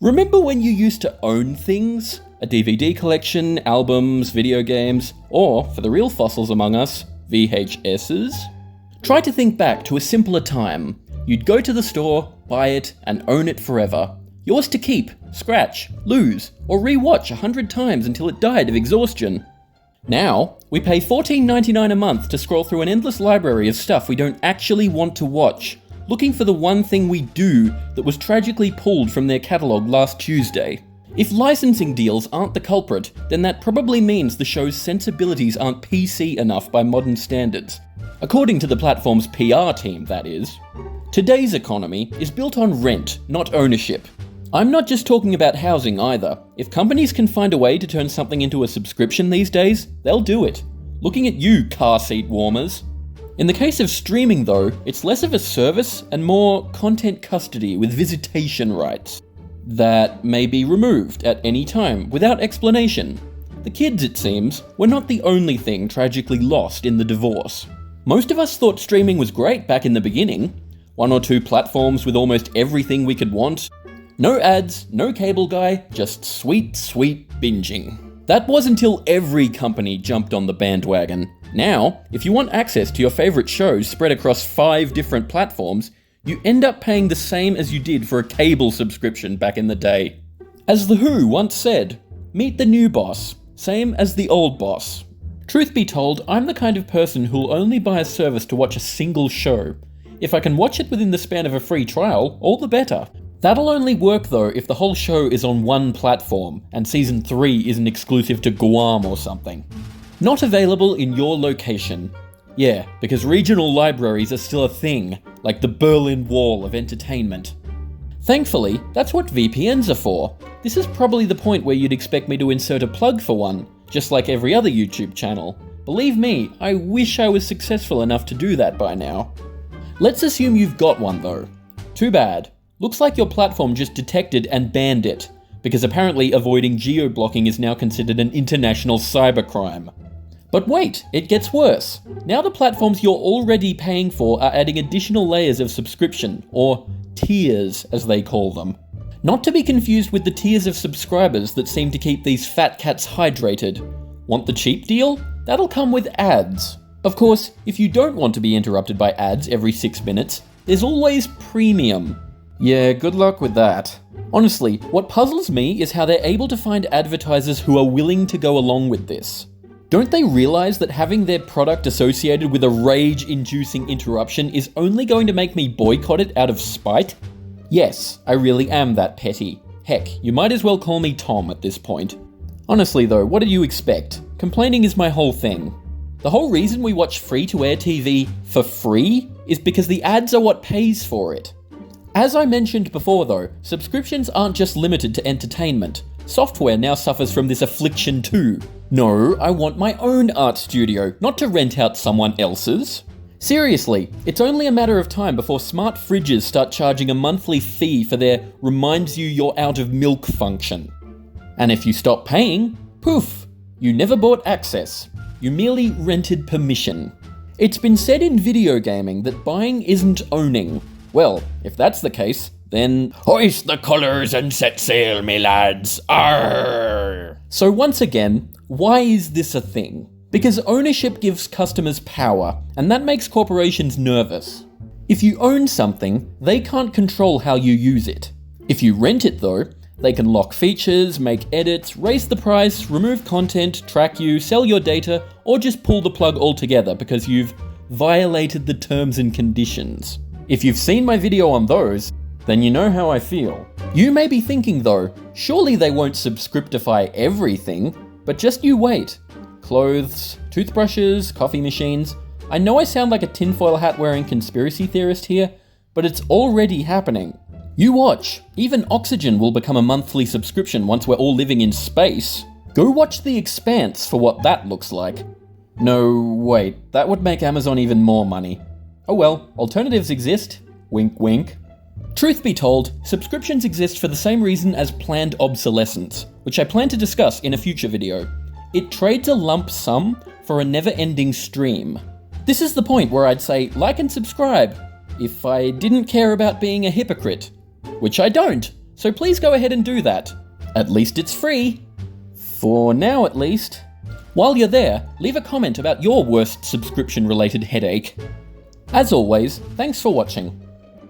Remember when you used to own things? A DVD collection, albums, video games, or, for the real fossils among us, VHSs? Try to think back to a simpler time. You'd go to the store, buy it, and own it forever. Yours to keep, scratch, lose, or re-watch 100 times until it died of exhaustion. Now, we pay $14.99 a month to scroll through an endless library of stuff we don't actually want to watch, looking for the one thing we do that was tragically pulled from their catalogue last Tuesday. If licensing deals aren't the culprit, then that probably means the show's sensibilities aren't PC enough by modern standards. According to the platform's PR team, that is. Today's economy is built on rent, not ownership. I'm not just talking about housing either. If companies can find a way to turn something into a subscription these days, they'll do it. Looking at you, car seat warmers. In the case of streaming though, it's less of a service and more content custody with visitation rights that may be removed at any time without explanation. The kids, it seems, were not the only thing tragically lost in the divorce. Most of us thought streaming was great back in the beginning. 1 or 2 platforms with almost everything we could want. No ads, no cable guy, just sweet, sweet binging. That was until every company jumped on the bandwagon. Now, if you want access to your favourite shows spread across 5 different platforms, you end up paying the same as you did for a cable subscription back in the day. As The Who once said, meet the new boss, same as the old boss. Truth be told, I'm the kind of person who'll only buy a service to watch a single show. If I can watch it within the span of a free trial, all the better. That'll only work though if the whole show is on one platform, and Season 3 isn't exclusive to Guam or something. Not available in your location. Yeah, because regional libraries are still a thing, like the Berlin Wall of entertainment. Thankfully, that's what VPNs are for. This is probably the point where you'd expect me to insert a plug for one, just like every other YouTube channel. Believe me, I wish I was successful enough to do that by now. Let's assume you've got one though. Too bad. Looks like your platform just detected and banned it, because apparently avoiding geo-blocking is now considered an international cybercrime. But wait, it gets worse. Now the platforms you're already paying for are adding additional layers of subscription, or tiers as they call them. Not to be confused with the tiers of subscribers that seem to keep these fat cats hydrated. Want the cheap deal? That'll come with ads. Of course, if you don't want to be interrupted by ads every 6 minutes, there's always premium. Yeah, good luck with that. Honestly, what puzzles me is how they're able to find advertisers who are willing to go along with this. Don't they realize that having their product associated with a rage-inducing interruption is only going to make me boycott it out of spite? Yes, I really am that petty. Heck, you might as well call me Tom at this point. Honestly though, what did you expect? Complaining is my whole thing. The whole reason we watch free-to-air TV for free is because the ads are what pays for it. As I mentioned before though, subscriptions aren't just limited to entertainment. Software now suffers from this affliction too. No, I want my own art studio, not to rent out someone else's. Seriously, it's only a matter of time before smart fridges start charging a monthly fee for their reminds you you're out of milk function. And if you stop paying, poof, you never bought access. You merely rented permission. It's been said in video gaming that buying isn't owning. Well, if that's the case, then hoist the colours and set sail, me lads. Arr! So once again, why is this a thing? Because ownership gives customers power, and that makes corporations nervous. If you own something, they can't control how you use it. If you rent it though, they can lock features, make edits, raise the price, remove content, track you, sell your data, or just pull the plug altogether because you've violated the terms and conditions. If you've seen my video on those, then you know how I feel. You may be thinking though, surely they won't subscriptify everything, but just you wait. Clothes, toothbrushes, coffee machines. I know I sound like a tinfoil hat wearing conspiracy theorist here, but it's already happening. You watch, even oxygen will become a monthly subscription once we're all living in space. Go watch The Expanse for what that looks like. No, wait, that would make Amazon even more money. Oh well, alternatives exist. Wink wink. Truth be told, subscriptions exist for the same reason as planned obsolescence, which I plan to discuss in a future video. It trades a lump sum for a never-ending stream. This is the point where I'd say like and subscribe if I didn't care about being a hypocrite. Which I don't, so please go ahead and do that. At least it's free. For now, at least. While you're there, leave a comment about your worst subscription-related headache. As always, thanks for watching.